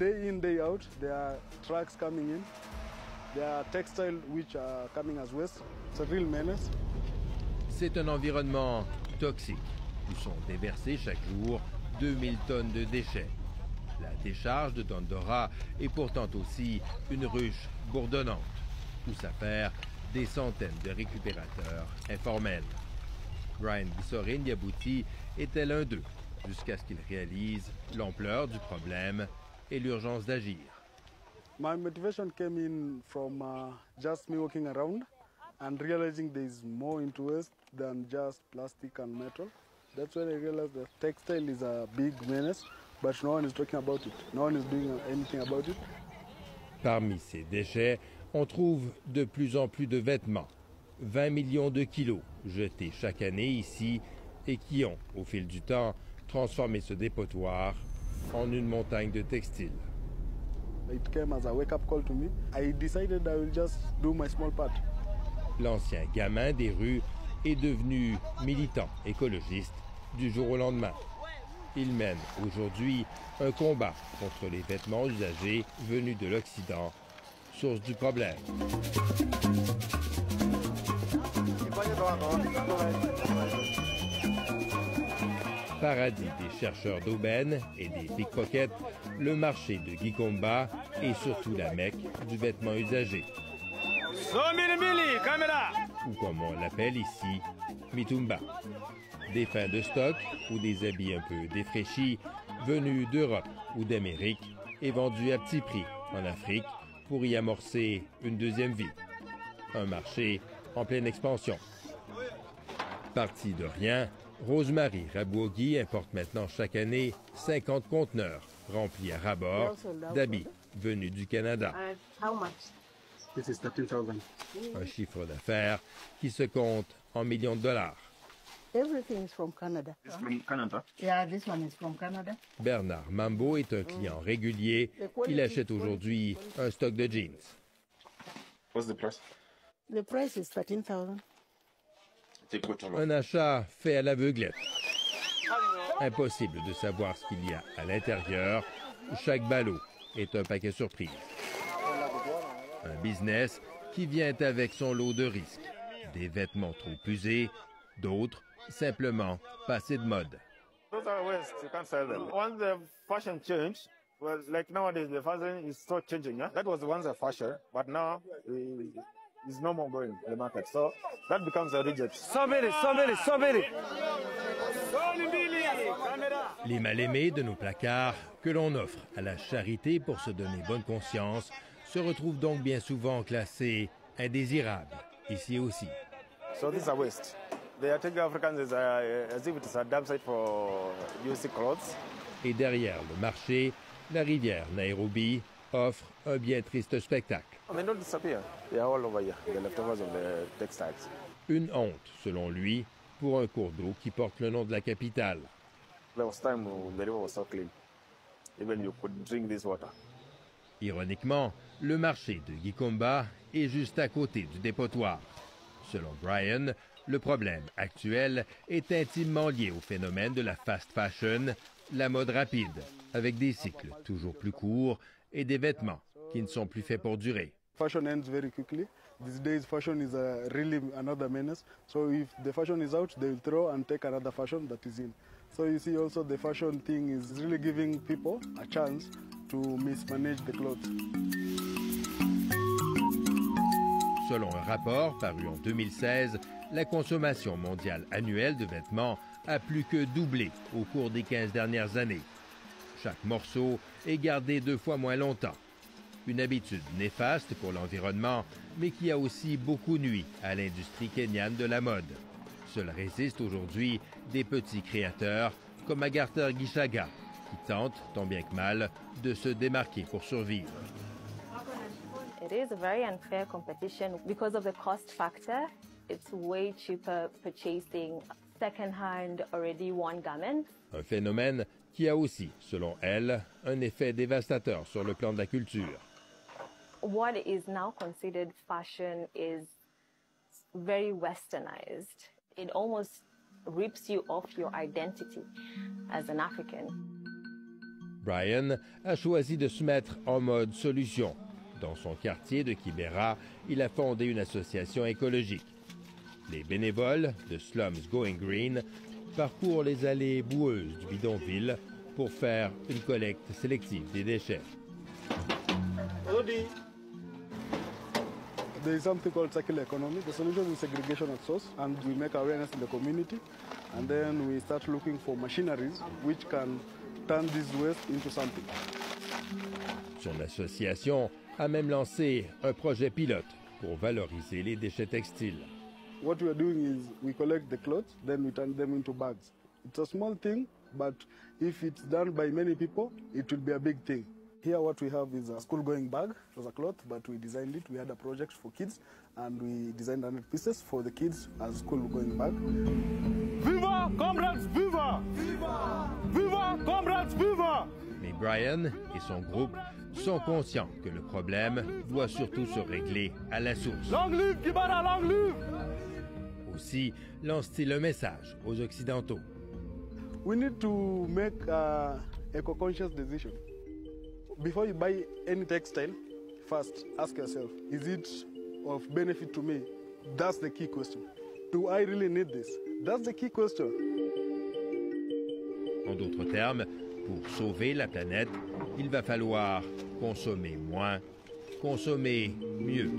Day in, day out, there are trucks coming in. There are textiles which are coming as waste. It's a real menace. C'est un environnement toxique où sont déversées chaque jour 2000 tonnes de déchets. La décharge de Dandora est pourtant aussi une ruche bourdonnante où s'affairent des centaines de récupérateurs informels. Brian Bissorin Yabouti était l'un d'eux jusqu'à ce qu'il réalise l'ampleur du problème et l'urgence d'agir. My motivation came in from just me walking around and realizing there is more into waste than just plastic and metal. That's when I realized that textile is a big menace, but no one is talking about it. No one is doing anything about it. Parmi ces déchets, on trouve de plus en plus de vêtements. 20 millions de kilos jetés chaque année ici et qui ont, au fil du temps, transformé ce dépotoir en une montagne de textiles. It came as a wake-up call to me. I decided I will just do my small part. L'ancien gamin des rues est devenu militant écologiste du jour au lendemain. Il mène aujourd'hui un combat contre les vêtements usagés venus de l'Occident, source du problème. Paradis des chercheurs d'aubaine et des pickpockets, le marché de Gikomba est surtout la mecque du vêtement usagé. Ou comme on l'appelle ici, Mitumba. Des fins de stock ou des habits un peu défraîchis venus d'Europe ou d'Amérique et vendus à petit prix en Afrique pour y amorcer une deuxième vie. Un marché en pleine expansion. Partie de rien, Rosemary Rabouogui importe maintenant chaque année 50 conteneurs remplis à ras-bord d'habits venus du Canada. This is 13,000. Un chiffre d'affaires qui se compte en millions de dollars. Everything is from Canada. It's from Canada. Yeah, this one is from Canada. Bernard Mambo est un client régulier. Il achète aujourd'hui un stock de jeans. What's the price? The price is 13,000. Un achat fait à l'aveuglette. Impossible de savoir ce qu'il y a à l'intérieur. Chaque ballot est un paquet surprise. Un business qui vient avec son lot de risques. Des vêtements trop usés, d'autres simplement passés de mode. Those are waste, you can't sell them. Once the fashion changed, well, like nowadays the fashion is still changing. Yeah? That was once a fashion, but now it's no more going in the market. So that becomes a reject. Somebody. Les mal-aimés de nos placards que l'on offre à la charité pour se donner bonne conscience se retrouvent donc bien souvent classés indésirables, ici aussi. So these are waste. They are taking Africans as if it's a dump site for used clothes. Et derrière le marché, la rivière Nairobi offre un bien triste spectacle. They don't disappear. They are all over here, the leftovers of the textiles. Une honte, selon lui, pour un cours d'eau qui porte le nom de la capitale. There was time when the river was so clean. Even you could drink this water. Ironiquement, le marché de Gikomba est juste à côté du dépotoir. Selon Brian, le problème actuel est intimement lié au phénomène de la fast fashion, la mode rapide, avec des cycles toujours plus courts et des vêtements qui ne sont plus faits pour durer. Fashion ends very quickly. These days, fashion is really another menace. So if the fashion is out, they will throw and take another fashion that is in. So you see also the fashion thing is really giving people a chance to mismanage the clothes. Selon un rapport paru en 2016, la consommation mondiale annuelle de vêtements a plus que doublé au cours des 15 dernières années. Chaque morceau est gardé 2 fois moins longtemps. Une habitude néfaste pour l'environnement, mais qui a aussi beaucoup nui à l'industrie kenyane de la mode. Seuls résistent aujourd'hui des petits créateurs comme Agatha Gishaga, qui tentent, tant bien que mal, de se démarquer pour survivre. It is a very unfair competition because of the cost factor. It's way cheaper purchasing second-hand, already worn garments. Un phénomène qui a aussi, selon elle, un effet dévastateur sur le plan de la culture. What is now considered fashion is very westernized. It almost rips you off your identity as an African. Brian a choisi de se mettre en mode solution. Dans son quartier de Kibera, il a fondé une association écologique. Les bénévoles de Slums Going Green parcourent les allées boueuses du bidonville pour faire une collecte sélective des déchets. There is something called circular economy. The solution is segregation at source, and we make awareness in the community, and then we start looking for machineries which can turn this waste into something. Son association a même lancé un projet pilote pour valoriser les déchets textiles. What we are doing is we collect the clothes, then we turn them into bags. It's a small thing, but if it's done by many people, it will be a big thing. Here what we have is a school-going bag. It was a cloth, but we designed it. We had a project for kids, and we designed 100 pieces for the kids as school-going bag. Viva, comrades, viva! Viva! Viva, comrades, viva! Mais Brian et son groupe sont conscients que le problème doit surtout se régler à la source. Long live Kibera, long live! Aussi lance-t-il un message aux Occidentaux. We need to make an eco-conscious decision. Before you buy any textile, first ask yourself, is it of benefit to me? That's the key question. Do I really need this? That's the key question. En d'autres termes, pour sauver la planète, il va falloir consommer moins, consommer mieux.